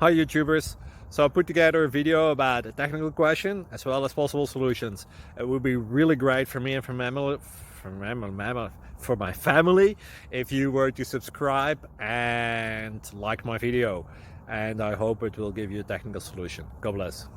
Hi YouTubers! So I put together a video about a technical question as well as possible solutions. It would be really great for me and for my family if you were to subscribe and like my video. And I hope it will give you a technical solution. God bless.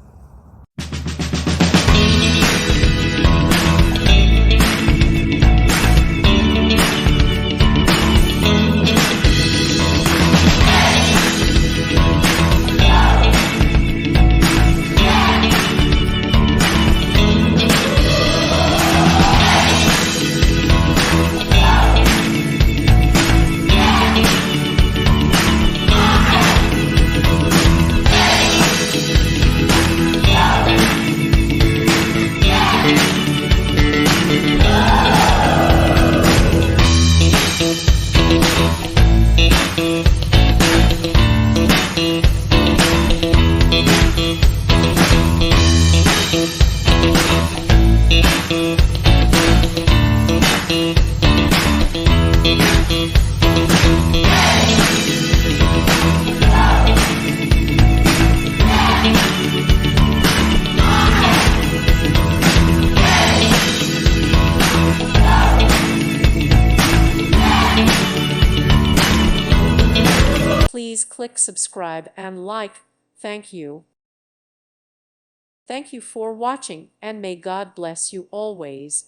Please click subscribe and like. Thank you. Thank you for watching, and may God bless you always.